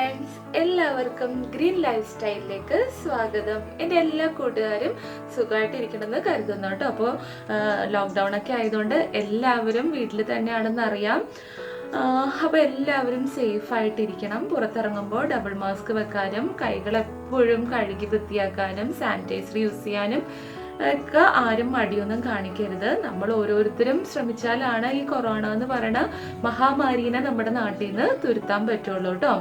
Friends, എല്ലാവർക്കും green life സ്റ്റൈലിലേക്ക് സ്വാഗതം. എൻ്റെ എല്ലാ കൂട്ടുകാരും സുഖമായിട്ടിരിക്കണമെന്ന് കരുതുന്നു കേട്ടോ. അപ്പോൾ ലോക്ക്ഡൗൺ ഒക്കെ ആയതുകൊണ്ട് എല്ലാവരും വീട്ടിൽ തന്നെയാണെന്ന് അറിയാം. അപ്പോൾ എല്ലാവരും സേഫായിട്ടിരിക്കണം. പുറത്തിറങ്ങുമ്പോൾ ഡബിൾ മാസ്ക് വെക്കാനും കൈകൾ എപ്പോഴും കഴുകി വൃത്തിയാക്കാനും സാനിറ്റൈസർ യൂസ് ചെയ്യാനും ഒക്കെ ആരും മടിയൊന്നും കാണിക്കരുത്. നമ്മൾ ഓരോരുത്തരും ശ്രമിച്ചാലാണ് ഈ കൊറോണ എന്ന് പറയുന്ന മഹാമാരീനെ നമ്മുടെ നാട്ടിൽ നിന്ന് തുരുത്താൻ പറ്റുള്ളൂ കേട്ടോ.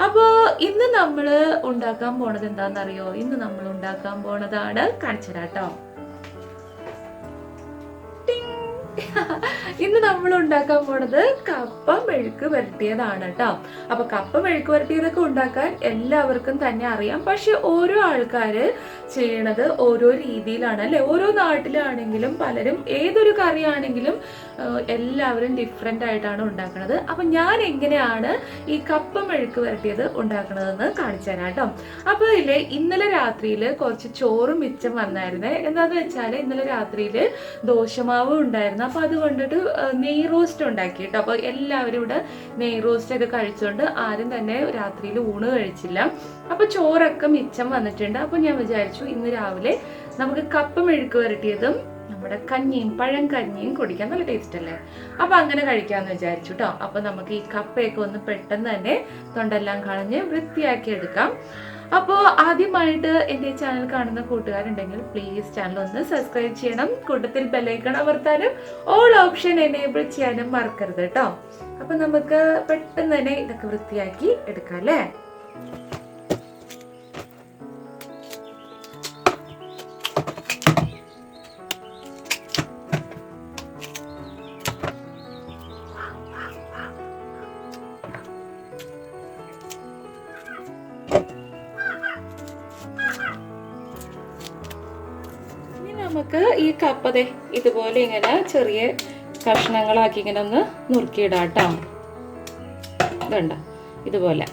അപ്പോൾ ഇന്ന് നമ്മൾ ഉണ്ടാക്കാൻ പോണത് എന്താണെന്നറിയോ? ഇന്ന് നമ്മൾ ഉണ്ടാക്കാൻ പോണതാണ് കാണിച്ചു തരാം കേട്ടോ. ഇന്ന് നമ്മൾ ഉണ്ടാക്കാൻ പോണത് കപ്പ മെഴുക്ക് വരട്ടിയതാണ് കേട്ടോ. അപ്പൊ കപ്പ മെഴുക്ക് വരട്ടിയതൊക്കെ ഉണ്ടാക്കാൻ എല്ലാവർക്കും തന്നെ അറിയാം. പക്ഷെ ഓരോ ആൾക്കാര് ചെയ്യണത് ഓരോ രീതിയിലാണ് അല്ലെ. ഓരോ നാട്ടിലാണെങ്കിലും പലരും ഏതൊരു കറിയാണെങ്കിലും എല്ലാവരും ഡിഫറെന്റ് ആയിട്ടാണ് ഉണ്ടാക്കുന്നത്. അപ്പൊ ഞാൻ എങ്ങനെയാണ് ഈ കപ്പ മെഴുക്ക് വരട്ടിയത് ഉണ്ടാക്കണതെന്ന് കാണിച്ചു തരാം കേട്ടോ. അപ്പൊ ഇല്ലേ, ഇന്നലെ രാത്രിയിൽ കുറച്ച് ചോറ് മിച്ചം വന്നായിരുന്നേ. എന്താന്ന് വെച്ചാല് ഇന്നലെ രാത്രിയിൽ ദോശമാവ് ഉണ്ടായിരുന്നു. അപ്പൊ അത് കൊണ്ടിട്ട് നെയ് റോസ്റ്റ് ഉണ്ടാക്കി കേട്ടോ. അപ്പൊ എല്ലാവരും ഇവിടെ നെയ് റോസ്റ്റ് ഒക്കെ കഴിച്ചുകൊണ്ട് ആരും തന്നെ രാത്രിയിൽ ഊണ് കഴിച്ചില്ല. അപ്പൊ ചോറൊക്കെ മിച്ചം വന്നിട്ടുണ്ട്. അപ്പൊ ഞാൻ വിചാരിച്ചു ഇന്ന് രാവിലെ നമുക്ക് കപ്പ മെഴുക്ക് വരട്ടിയതും നമ്മുടെ കഞ്ഞിയും പഴം കഞ്ഞിയും കുടിക്കാൻ നല്ല ടേസ്റ്റ് അല്ലേ. അപ്പൊ അങ്ങനെ കഴിക്കാന്ന് വിചാരിച്ചു കേട്ടോ. അപ്പൊ നമുക്ക് ഈ കപ്പയൊക്കെ ഒന്ന് പെട്ടെന്ന് തന്നെ തൊണ്ടെല്ലാം കളഞ്ഞ് വൃത്തിയാക്കി എടുക്കാം. അപ്പോൾ ആദ്യമായിട്ട് എൻ്റെ ചാനൽ കാണുന്ന കൂട്ടുകാരുണ്ടെങ്കിൽ പ്ലീസ് ചാനൽ ഒന്ന് സബ്സ്ക്രൈബ് ചെയ്യണം. കൂട്ടത്തിൽ ബെല്ലൈക്കൺ അമർത്താനും ഓൾ ഓപ്ഷൻ എനേബിൾ ചെയ്യാനും മറക്കരുത് കേട്ടോ. അപ്പൊ നമുക്ക് പെട്ടെന്ന് തന്നെ ഇതൊക്കെ വൃത്തിയാക്കി എടുക്കാം അല്ലേ. നമുക്ക് ഈ കപ്പതെ ഇതുപോലെ ഇങ്ങനെ ചെറിയ കഷ്ണങ്ങളാക്കി ഇങ്ങനെ ഒന്ന് നുറുക്കിയിടാം കേട്ടോ. ഇതുണ്ട ഇതുപോലെ.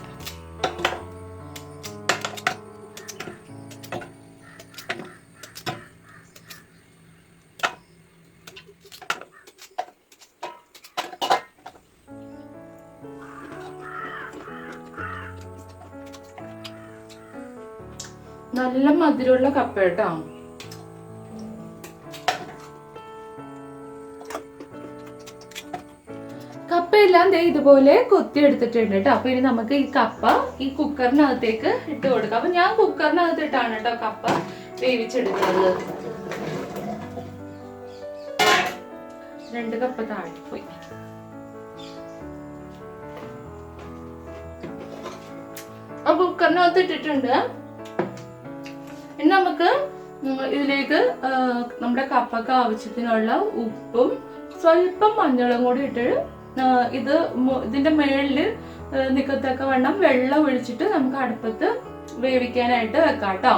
നല്ല മധുരമുള്ള കപ്പ കേട്ടോ. കപ്പയെല്ലാം ദേ ഇതുപോലെ കൊത്തി എടുത്തിട്ടുണ്ട് കേട്ടോ. അപ്പൊ ഇനി നമുക്ക് ഈ കപ്പ ഈ കുക്കറിനകത്തേക്ക് ഇട്ട് കൊടുക്കാം. അപ്പൊ ഞാൻ കുക്കറിനകത്തിട്ടാണ് കേട്ടോ കപ്പ വേവിച്ചെടുക്കുന്നത്. 2 കപ്പ താഴെ പോയി. അപ്പൊ കുക്കറിനകത്ത് ഇട്ടിട്ടുണ്ട്. ഇനി നമുക്ക് ഇതിലേക്ക് നമ്മുടെ കപ്പക്ക് ആവശ്യത്തിനുള്ള ഉപ്പും സ്വല്പം മഞ്ഞളും കൂടി ഇട്ട് ഇതിന്റെ മേളില് നിക്കത്തക്ക വണ്ണം വെള്ളം ഒഴിച്ചിട്ട് നമുക്ക് അടുപ്പത്ത് വേവിക്കാനായിട്ട് വെക്കാം കേട്ടോ.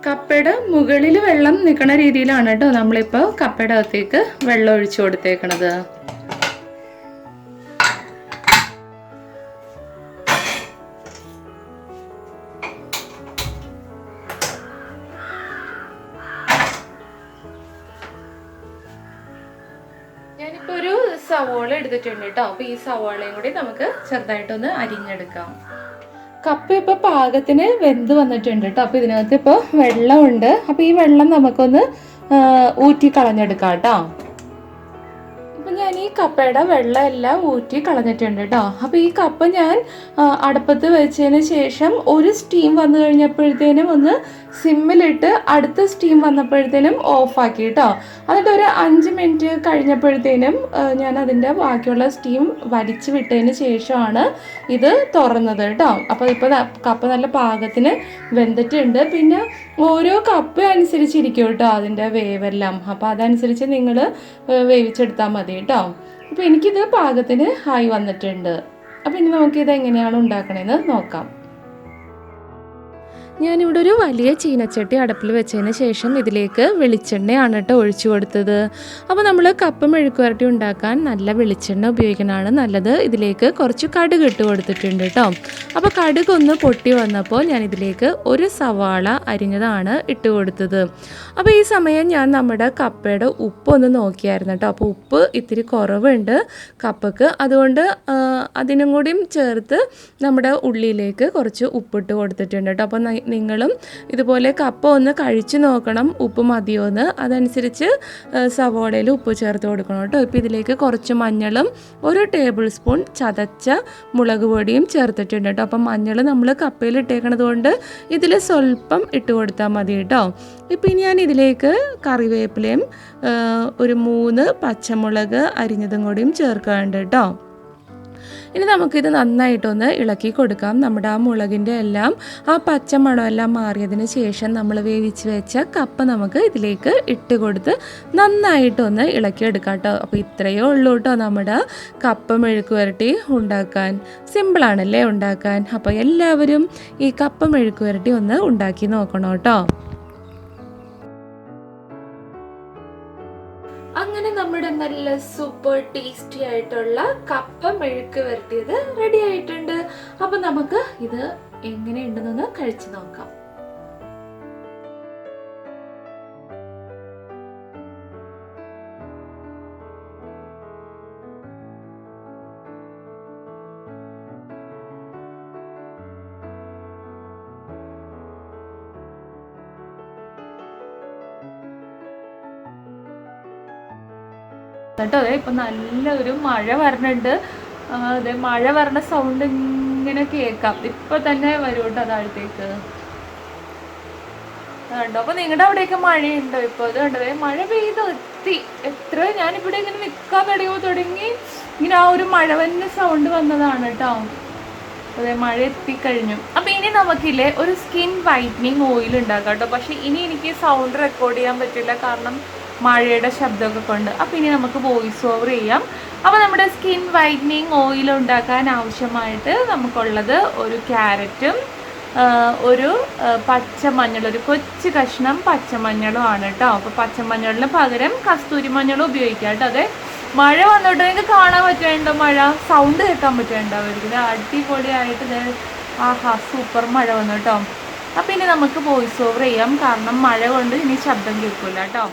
കപ്പയുടെ മുകളിൽ വെള്ളം നിൽക്കുന്ന രീതിയിലാണ് കേട്ടോ നമ്മളിപ്പോൾ കപ്പയുടെ അകത്തേക്ക് വെള്ളം ഒഴിച്ചു കൊടുത്തേക്കണത്. ഞാനിപ്പോൾ ഒരു സവാള എടുത്തിട്ടുണ്ട് കേട്ടോ. അപ്പോൾ ഈ സവാളയും കൂടി നമുക്ക് ചെറുതായിട്ടൊന്ന് അരിഞ്ഞെടുക്കാം. കപ്പ ഇപ്പോൾ പാകത്തിന് വെന്ത് വന്നിട്ടുണ്ട് കേട്ടോ. അപ്പോൾ ഇതിനകത്ത് ഇപ്പോൾ വെള്ളമുണ്ട്. അപ്പോൾ ഈ വെള്ളം നമുക്കൊന്ന് ഊറ്റി കളഞ്ഞെടുക്കാം കേട്ടോ. അപ്പം ഞാൻ ഈ കപ്പയുടെ വെള്ളം എല്ലാം ഊറ്റി കളഞ്ഞിട്ടുണ്ട് കേട്ടോ. അപ്പോൾ ഈ കപ്പ ഞാൻ അടുപ്പത്ത് വെച്ചതിന് ശേഷം ഒരു സ്റ്റീം വന്നു കഴിഞ്ഞപ്പോഴത്തേനും ഒന്ന് സിമ്മിലിട്ട് അടുത്ത സ്റ്റീം വന്നപ്പോഴത്തേനും ഓഫാക്കി കേട്ടോ. എന്നിട്ട് ഒരു 5 മിനിറ്റ് കഴിഞ്ഞപ്പോഴത്തേനും ഞാൻ അതിൻ്റെ ബാക്കിയുള്ള സ്റ്റീം വലിച്ചു വിട്ടതിന് ശേഷമാണ് ഇത് തുറന്നത് കേട്ടോ. അപ്പോൾ ഇപ്പോൾ കപ്പ നല്ല പാകത്തിന് വെന്തിട്ടുണ്ട്. പിന്നെ ഓരോ കപ്പ അനുസരിച്ചിരിക്കും കേട്ടോ അതിൻ്റെ വേവെല്ലാം. അപ്പോൾ അതനുസരിച്ച് നിങ്ങൾ വേവിച്ചെടുത്താൽ മതി കേട്ടോ. അപ്പോൾ എനിക്കിത് പാകത്തിന് ആയി വന്നിട്ടുണ്ട്. അപ്പോൾ ഇനി നമുക്കിത് എങ്ങനെയാണ് ഉണ്ടാക്കണതെന്ന് നോക്കാം. ഞാനിവിടെ ഒരു വലിയ ചീനച്ചട്ടി അടുപ്പിൽ വെച്ചതിന് ശേഷം ഇതിലേക്ക് വെളിച്ചെണ്ണയാണ് കേട്ടോ ഒഴിച്ചു കൊടുത്തത്. അപ്പോൾ നമ്മൾ കപ്പ മെഴുക്ക് വരട്ടി ഉണ്ടാക്കാൻ നല്ല വെളിച്ചെണ്ണ ഉപയോഗിക്കുന്നതാണ് നല്ലത്. ഇതിലേക്ക് കുറച്ച് കടുക് ഇട്ട് കൊടുത്തിട്ടുണ്ട് കേട്ടോ. അപ്പോൾ കടുക് ഒന്ന് പൊട്ടി വന്നപ്പോൾ ഞാനിതിലേക്ക് ഒരു സവാള അരിഞ്ഞതാണ് ഇട്ട് കൊടുത്തത്. അപ്പോൾ ഈ സമയം ഞാൻ നമ്മുടെ കപ്പയുടെ ഉപ്പൊന്ന് നോക്കിയായിരുന്നു കേട്ടോ. അപ്പോൾ ഉപ്പ് ഇത്തിരി കുറവുണ്ട് കപ്പക്ക്, അതുകൊണ്ട് അതിനും കൂടിയും ചേർത്ത് നമ്മുടെ ഉള്ളിയിലേക്ക് കുറച്ച് ഉപ്പിട്ട് കൊടുത്തിട്ടുണ്ട് കേട്ടോ. അപ്പോൾ നിങ്ങളും ഇതുപോലെ കപ്പ ഒന്ന് കഴിച്ച് നോക്കണം ഉപ്പ് മതിയോന്ന്, അതനുസരിച്ച് സവോളയിൽ ഉപ്പ് ചേർത്ത് കൊടുക്കണം കേട്ടോ. ഇപ്പോൾ ഇതിലേക്ക് കുറച്ച് മഞ്ഞളും 1 ടേബിൾ സ്പൂൺ ചതച്ച മുളക് പൊടിയും ചേർത്തിട്ടുണ്ട് കേട്ടോ. അപ്പം മഞ്ഞൾ നമ്മൾ കപ്പയിൽ ഇട്ടേക്കണത് കൊണ്ട് ഇതിൽ സ്വല്പം ഇട്ട് കൊടുത്താൽ മതി കേട്ടോ. ഇപ്പം ഇനി ഞാൻ ഇതിലേക്ക് കറിവേപ്പിലയും ഒരു 3 പച്ചമുളക് അരിഞ്ഞതും കൂടിയും ചേർക്കാറുണ്ട് കേട്ടോ. ഇനി നമുക്കിത് നന്നായിട്ടൊന്ന് ഇളക്കി കൊടുക്കാം. നമ്മുടെ ആ മുളകിൻ്റെ എല്ലാം ആ പച്ചമണമെല്ലാം മാറിയതിന് ശേഷം നമ്മൾ വേവിച്ച് വെച്ച കപ്പ നമുക്ക് ഇതിലേക്ക് ഇട്ട് കൊടുത്ത് നന്നായിട്ടൊന്ന് ഇളക്കി എടുക്കാം കേട്ടോ. അപ്പോൾ ഇത്രയേ ഉള്ളൂ കേട്ടോ നമ്മുടെ കപ്പ മെഴുക്ക് വരട്ടി ഉണ്ടാക്കാൻ. സിമ്പിളാണല്ലേ ഉണ്ടാക്കാൻ. അപ്പോൾ എല്ലാവരും ഈ കപ്പ മെഴുക്ക് വരട്ടി ഒന്ന് ഉണ്ടാക്കി നോക്കണം കേട്ടോ. അങ്ങനെ നമ്മുടെ നല്ല സൂപ്പർ ടേസ്റ്റി ആയിട്ടുള്ള കപ്പ മെഴുക്ക് വരട്ടിയത് റെഡി ആയിട്ടുണ്ട്. അപ്പൊ നമുക്ക് ഇത് എങ്ങനെയുണ്ടെന്ന് കഴിച്ചു നോക്കാം. കേട്ടോ അതെ ഇപ്പം നല്ലൊരു മഴ വരണുണ്ട്. അതെ മഴ വരണ സൗണ്ട് ഇങ്ങനെ കേൾക്കാം. ഇപ്പം തന്നെ വരും കേട്ടോ താഴത്തേക്ക്. കണ്ടോ? അപ്പോൾ നിങ്ങളുടെ അവിടെയൊക്കെ മഴയുണ്ടോ ഇപ്പോൾ? ഇത് കണ്ടതേ മഴ പെയ്ത് എത്തി. എത്ര ഞാനിവിടെ ഇങ്ങനെ നിൽക്കാൻ തുടങ്ങി ഇങ്ങനെ ആ ഒരു മഴ വന്ന സൗണ്ട് വന്നതാണ് കേട്ടോ. അതെ മഴ എത്തിക്കഴിഞ്ഞു. അപ്പം ഇനി നമുക്കില്ലേ ഒരു സ്കിൻ വൈറ്റനിങ് ഓയിൽ ഉണ്ടാക്കാം കേട്ടോ. പക്ഷെ ഇനി എനിക്ക് സൗണ്ട് റെക്കോർഡ് ചെയ്യാൻ പറ്റില്ല, കാരണം മഴയുടെ ശബ്ദമൊക്കെ കൊണ്ട്. അപ്പോൾ ഇനി നമുക്ക് വോയിസ് ഓവർ ചെയ്യാം. അപ്പോൾ നമ്മുടെ സ്കിൻ വൈറ്റനിങ് ഓയിൽ ഉണ്ടാക്കാൻ ആവശ്യമായിട്ട് നമുക്കുള്ളത് ഒരു ക്യാരറ്റും ഒരു പച്ചമഞ്ഞൾ, ഒരു കൊച്ചു കഷ്ണം പച്ചമഞ്ഞളും ആണ് കേട്ടോ. അപ്പോൾ പച്ചമഞ്ഞളിന് പകരം കസ്തൂരി മഞ്ഞളും ഉപയോഗിക്കാം കേട്ടോ. അതെ മഴ വന്നോട്ടോ, നിങ്ങൾക്ക് കാണാൻ പറ്റുന്നുണ്ടോ? മഴ സൗണ്ട് കേൾക്കാൻ പറ്റുന്നുണ്ടാവും. അടിപൊളിയായിട്ട് ആഹാ സൂപ്പർ മഴ വന്നു കേട്ടോ. അപ്പം ഇനി നമുക്ക് വോയിസ് ഓവർ ചെയ്യാം, കാരണം മഴ കൊണ്ട് ഇനി ശബ്ദം കേൾക്കില്ല കേട്ടോ.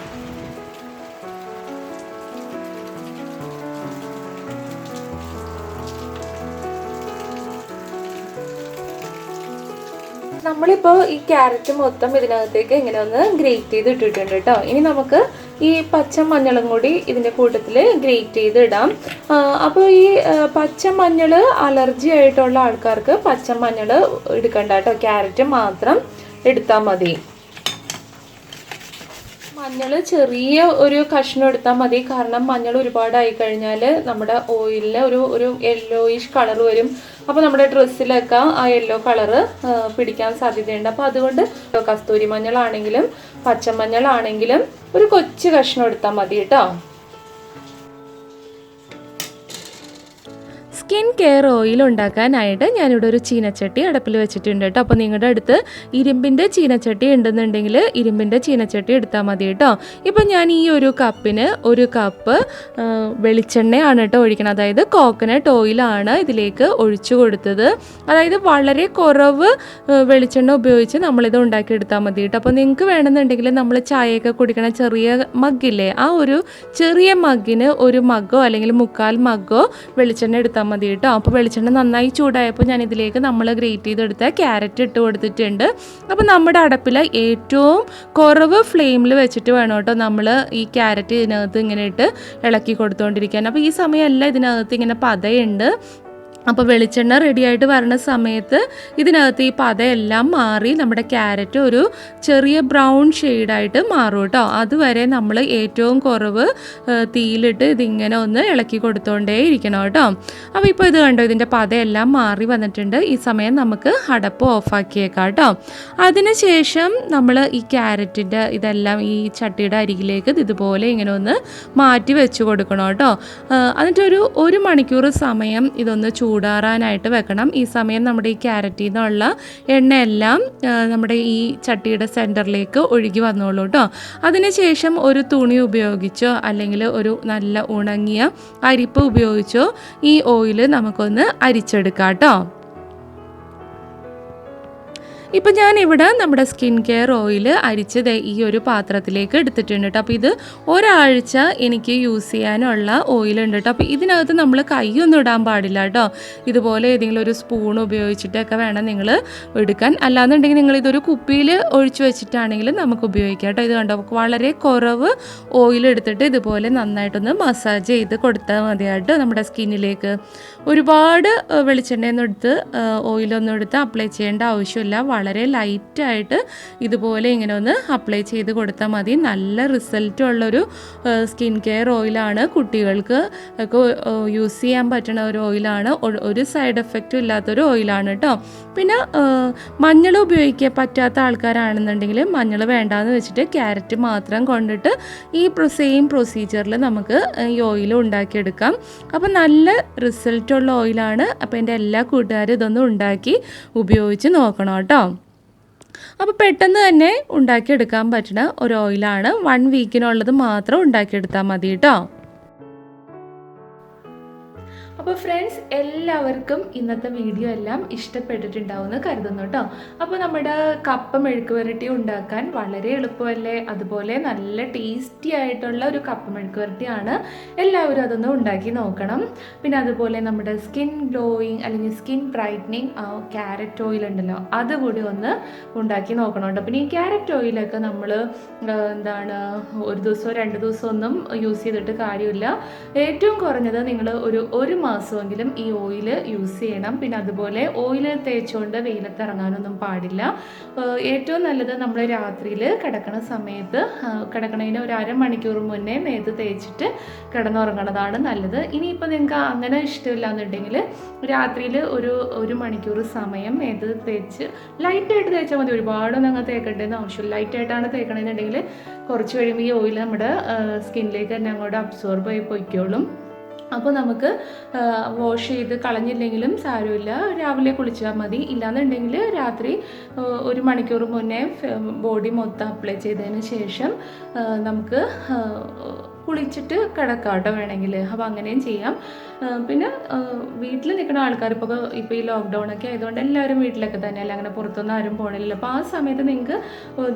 നമ്മളിപ്പോൾ ഈ ക്യാരറ്റ് മൊത്തം ഇതിനകത്തേക്ക് ഇങ്ങനെ ഒന്ന് ഗ്രേറ്റ് ചെയ്ത് ഇട്ടിട്ടുണ്ട് കേട്ടോ. ഇനി നമുക്ക് ഈ പച്ചമഞ്ഞളും കൂടി ഇതിൻ്റെ കൂട്ടത്തിൽ ഗ്രേറ്റ് ചെയ്ത് ഇടാം. അപ്പോൾ ഈ പച്ചമഞ്ഞൾ അലർജി ആയിട്ടുള്ള ആൾക്കാർക്ക് പച്ചമഞ്ഞൾ എടുക്കണ്ട കേട്ടോ, ക്യാരറ്റ് മാത്രം എടുത്താൽ മതി. മഞ്ഞൾ ചെറിയ ഒരു കഷ്ണം എടുത്താൽ മതി, കാരണം മഞ്ഞൾ ഒരുപാടായി കഴിഞ്ഞാൽ നമ്മുടെ ഓയിലിന് ഒരു യെല്ലോയിഷ് കളർ വരും. അപ്പോൾ നമ്മുടെ ഡ്രസ്സിലൊക്കെ ആ യെല്ലോ കളറ് പിടിക്കാൻ സാധ്യതയുണ്ട്. അപ്പോൾ അതുകൊണ്ട് കസ്തൂരി മഞ്ഞളാണെങ്കിലും പച്ചമഞ്ഞളാണെങ്കിലും ഒരു കൊച്ചു കഷ്ണം എടുത്താൽ മതി കേട്ടോ. സ്കിൻ കെയർ ഓയിൽ ഉണ്ടാക്കാനായിട്ട് ഞാനിവിടെ ഒരു ചീനച്ചട്ടി അടുപ്പിൽ വെച്ചിട്ടുണ്ട് കേട്ടോ. അപ്പോൾ നിങ്ങളുടെ അടുത്ത് ഇരുമ്പിൻ്റെ ചീനച്ചട്ടി ഉണ്ടെന്നുണ്ടെങ്കിൽ ഇരുമ്പിൻ്റെ ചീനച്ചട്ടി എടുത്താൽ മതി കേട്ടോ. ഇപ്പം ഞാൻ ഈ ഒരു കപ്പിന് 1 കപ്പ് വെളിച്ചെണ്ണയാണ് കേട്ടോ ഒഴിക്കണം. അതായത് കോക്കനട്ട് ഓയിലാണ് ഇതിലേക്ക് ഒഴിച്ചു കൊടുത്തത്. അതായത് വളരെ കുറവ് വെളിച്ചെണ്ണ ഉപയോഗിച്ച് നമ്മളിത് ഉണ്ടാക്കിയെടുത്താൽ മതി കേട്ടോ. അപ്പോൾ നിങ്ങൾക്ക് വേണമെന്നുണ്ടെങ്കിൽ നമ്മൾ ചായയൊക്കെ കുടിക്കണ ചെറിയ മഗ്ഗില്ലേ, ആ ഒരു ചെറിയ മഗ്ഗിന് 1 മഗ്ഗോ അല്ലെങ്കിൽ 1/4 മഗ്ഗോ വെളിച്ചെണ്ണ എടുത്താൽ മതി കേട്ടോ. അപ്പോൾ വെളിച്ചെണ്ണ നന്നായി ചൂടായപ്പോൾ ഞാൻ ഇതിലേക്ക് നമ്മൾ ഗ്രേറ്റ് ചെയ്തെടുത്ത ക്യാരറ്റ് ഇട്ട് കൊടുത്തിട്ടുണ്ട്. അപ്പോൾ നമ്മുടെ അടുപ്പിൽ ഏറ്റവും കുറവ് ഫ്ലെയിമിൽ വെച്ചിട്ട് വേണം കേട്ടോ നമ്മൾ ഈ ക്യാരറ്റ് ഇതിനകത്ത് ഇങ്ങനെ ഇട്ട് ഇളക്കി കൊടുത്തുകൊണ്ടിരിക്കാൻ. അപ്പോൾ ഈ സമയമല്ല ഇതിനകത്ത് ഇങ്ങനെ പതയുണ്ട്. അപ്പോൾ വെളിച്ചെണ്ണ റെഡിയായിട്ട് വരുന്ന സമയത്ത് ഇതിനകത്ത് ഈ പതയെല്ലാം മാറി നമ്മുടെ ക്യാരറ്റ് ഒരു ചെറിയ ബ്രൗൺ ഷെയ്ഡായിട്ട് മാറും കേട്ടോ. അതുവരെ നമ്മൾ ഏറ്റവും കുറവ് തീയിലിട്ട് ഇതിങ്ങനെ ഒന്ന് ഇളക്കി കൊടുത്തോണ്ടേ ഇരിക്കണം കേട്ടോ. അപ്പോൾ ഇപ്പോൾ ഇത് കണ്ടോ, ഇതിൻ്റെ പതയെല്ലാം മാറി വന്നിട്ടുണ്ട്. ഈ സമയം നമുക്ക് അടപ്പ് ഓഫാക്കിയേക്കാം കേട്ടോ. അതിനുശേഷം നമ്മൾ ഈ ക്യാരറ്റിൻ്റെ ഇതെല്ലാം ഈ ചട്ടിയുടെ അരികിലേക്ക് ഇതുപോലെ ഇങ്ങനെ ഒന്ന് മാറ്റി വെച്ച് കൊടുക്കണം കേട്ടോ. എന്നിട്ടൊരു 1 മണിക്കൂർ സമയം ഇതൊന്ന് ചൂടാറാനായിട്ട് വെക്കണം. ഈ സമയം നമ്മുടെ ഈ ക്യാരറ്റിൽ നിന്നുള്ള എണ്ണയെല്ലാം നമ്മുടെ ഈ ചട്ടിയുടെ സെൻറ്ററിലേക്ക് ഒഴുകി വന്നോളൂ കേട്ടോ. അതിനുശേഷം ഒരു തുണി ഉപയോഗിച്ചോ അല്ലെങ്കിൽ ഒരു നല്ല ഉണങ്ങിയ അരിപ്പ് ഉപയോഗിച്ചോ ഈ ഓയിൽ നമുക്കൊന്ന് അരിച്ചെടുക്കാം കേട്ടോ. ഇപ്പം ഞാനിവിടെ നമ്മുടെ സ്കിൻ കെയർ ഓയിൽ അരിച്ച് ഈ ഒരു പാത്രത്തിലേക്ക് എടുത്തിട്ടുണ്ട് കേട്ടോ. അപ്പോൾ ഇത് ഒരാഴ്ച എനിക്ക് യൂസ് ചെയ്യാനുള്ള ഓയിലുണ്ട് കേട്ടോ. അപ്പോൾ ഇതിനകത്ത് നമ്മൾ കൈയൊന്നും ഇടാൻ പാടില്ല കേട്ടോ. ഇതുപോലെ ഏതെങ്കിലും ഒരു സ്പൂൺ ഉപയോഗിച്ചിട്ടൊക്കെ വേണം നിങ്ങൾ എടുക്കാൻ. അല്ലാന്നുണ്ടെങ്കിൽ നിങ്ങളിതൊരു കുപ്പിയിൽ ഒഴിച്ച് വെച്ചിട്ടാണെങ്കിൽ നമുക്ക് ഉപയോഗിക്കാം കേട്ടോ. ഇത് കണ്ടോ, വളരെ കുറവ് ഓയിൽ എടുത്തിട്ട് ഇതുപോലെ നന്നായിട്ടൊന്ന് മസാജ് ചെയ്ത് കൊടുത്താൽ മതിയായിട്ട് നമ്മുടെ സ്കിന്നിലേക്ക്. ഒരുപാട് വെളിച്ചെണ്ണയൊന്നും എടുത്ത് ഓയിലൊന്നും എടുത്ത് അപ്ലൈ ചെയ്യേണ്ട ആവശ്യമില്ല. വളരെ ലൈറ്റായിട്ട് ഇതുപോലെ ഇങ്ങനെ ഒന്ന് അപ്ലൈ ചെയ്ത് കൊടുത്താൽ മതി. നല്ല റിസൾട്ട് ഉള്ളൊരു സ്കിൻ കെയർ ഓയിലാണ്. കുട്ടികൾക്ക് ഒക്കെ യൂസ് ചെയ്യാൻ പറ്റുന്ന ഒരു ഓയിലാണ്. ഒരു സൈഡ് എഫക്റ്റും ഇല്ലാത്തൊരു ഓയിലാണ് കേട്ടോ. പിന്നെ മഞ്ഞൾ ഉപയോഗിക്കാൻ പറ്റാത്ത ആൾക്കാരാണെന്നുണ്ടെങ്കിൽ മഞ്ഞൾ വേണ്ടാന്ന് വെച്ചിട്ട് ക്യാരറ്റ് മാത്രം കൊണ്ടിട്ട് ഈ സെയിം പ്രൊസീജിയറിൽ നമുക്ക് ഈ ഓയിൽ ഉണ്ടാക്കിയെടുക്കാം. അപ്പോൾ നല്ല റിസൾട്ടുള്ള ഓയിലാണ്. അപ്പോൾ എൻ്റെ എല്ലാ കൂട്ടുകാരും ഇതൊന്നും ഉണ്ടാക്കി ഉപയോഗിച്ച് നോക്കണം കേട്ടോ. അപ്പോൾ പെട്ടെന്ന് തന്നെ ഉണ്ടാക്കിയെടുക്കാൻ പറ്റുന്ന ഒരു ഓയിലാണ്. 1 വീക്കിനുള്ളത് മാത്രം ഉണ്ടാക്കിയെടുത്താൽ മതി കേട്ടോ. അപ്പോൾ ഫ്രണ്ട്സ്, എല്ലാവർക്കും ഇന്നത്തെ വീഡിയോ എല്ലാം ഇഷ്ടപ്പെട്ടിട്ടുണ്ടാവുമെന്ന് കരുതുന്നു കേട്ടോ. അപ്പോൾ നമ്മുടെ കപ്പ മെഴുക്ക് വരട്ടി ഉണ്ടാക്കാൻ വളരെ എളുപ്പമല്ലേ. അതുപോലെ നല്ല ടേസ്റ്റി ആയിട്ടുള്ള ഒരു കപ്പ മെഴുക്ക് വരട്ടിയാണ്. എല്ലാവരും അതൊന്ന് ഉണ്ടാക്കി നോക്കണം. പിന്നെ അതുപോലെ നമ്മുടെ സ്കിൻ ഗ്ലോയിങ് അല്ലെങ്കിൽ സ്കിൻ ബ്രൈറ്റനിങ് ക്യാരറ്റ് ഓയിൽ ഉണ്ടല്ലോ, അതുകൂടി ഒന്ന് ഉണ്ടാക്കി നോക്കണം കേട്ടോ. പിന്നെ ഈ ക്യാരറ്റ് ഓയിലൊക്കെ നമ്മൾ ഒരു ദിവസമോ 2 ദിവസമോ ഒന്നും യൂസ് ചെയ്തിട്ട് കാര്യമില്ല. ഏറ്റവും കുറഞ്ഞത് നിങ്ങൾ ഒരു മാസമെങ്കിലും ഈ ഓയിൽ യൂസ് ചെയ്യണം. പിന്നെ അതുപോലെ ഓയിൽ തേച്ചുകൊണ്ട് വെയിലത്ത് ഇറങ്ങാനൊന്നും പാടില്ല. ഏറ്റവും നല്ലത് നമ്മൾ രാത്രിയിൽ കിടക്കണ സമയത്ത് കിടക്കണതിന് ഒരു അരമണിക്കൂർ മുന്നേ മേത്ത് തേച്ചിട്ട് കിടന്നുറങ്ങണതാണ് നല്ലത്. ഇനിയിപ്പോൾ നിങ്ങൾക്ക് അങ്ങനെ ഇഷ്ടമില്ല എന്നുണ്ടെങ്കിൽ രാത്രിയിൽ ഒരു മണിക്കൂർ സമയം മേത്ത് തേച്ച് ലൈറ്റായിട്ട് തേച്ചാൽ മതി. ഒരുപാടൊന്നും അങ്ങനെ തേക്കേണ്ടതെന്ന് ആവശ്യമില്ല. ലൈറ്റായിട്ടാണ് തേക്കണമെന്നുണ്ടെങ്കിൽ കുറച്ച് കഴിയുമ്പോൾ ഈ ഓയിൽ നമ്മുടെ സ്കിന്നിലേക്ക് തന്നെ അങ്ങോട്ട് അബ്സോർബ് ആയി പൊയ്ക്കോളും. അപ്പോൾ നമുക്ക് വാഷ് ചെയ്ത് കളഞ്ഞില്ലെങ്കിലും സാരമില്ല, രാവിലെ കുളിച്ചാൽ മതി. ഇല്ലാന്നുണ്ടെങ്കിൽ രാത്രി 1 മണിക്കൂർ മുന്നേ ബോഡി മൊത്തം അപ്ലൈ ചെയ്തതിന് ശേഷം നമുക്ക് കുളിച്ചിട്ട് കിടക്കാം കേട്ടോ വേണമെങ്കിൽ. അപ്പോൾ അങ്ങനെയും ചെയ്യാം. പിന്നെ വീട്ടിൽ നിൽക്കുന്ന ആൾക്കാർ ഇപ്പോൾ ഈ ലോക്ക്ഡൗണൊക്കെ ആയതുകൊണ്ട് എല്ലാവരും വീട്ടിലൊക്കെ തന്നെയല്ല, അങ്ങനെ പുറത്തൊന്നും ആരും പോകണില്ല. അപ്പോൾ ആ സമയത്ത് നിങ്ങൾക്ക്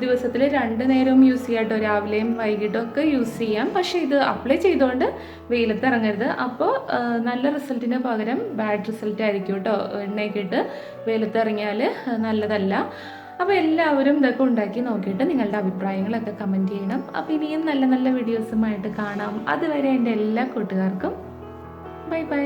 ദിവസത്തിൽ 2 നേരവും യൂസ് ചെയ്യാം കേട്ടോ. രാവിലെയും വൈകിട്ടും ഒക്കെ യൂസ് ചെയ്യാം. പക്ഷേ ഇത് അപ്ലൈ ചെയ്തുകൊണ്ട് വെയിലത്ത് ഇറങ്ങരുത്. അപ്പോൾ നല്ല റിസൾട്ടിന് പകരം ബാഡ് റിസൾട്ട് ആയിരിക്കും കേട്ടോ. എണ്ണയൊക്കെ ഇട്ട് വെയിലത്ത് ഇറങ്ങിയാൽ നല്ലതല്ല. അപ്പോൾ എല്ലാവരും ഇതൊക്കെ ഉണ്ടാക്കി നോക്കിയിട്ട് നിങ്ങളുടെ അഭിപ്രായങ്ങളൊക്കെ കമൻറ്റ് ചെയ്യണം. അപ്പോൾ ഇനിയും നല്ല നല്ല വീഡിയോസുമായിട്ട് കാണാം. അതുവരെ എൻ്റെ എല്ലാ കൂട്ടുകാർക്കും ബൈ ബൈ.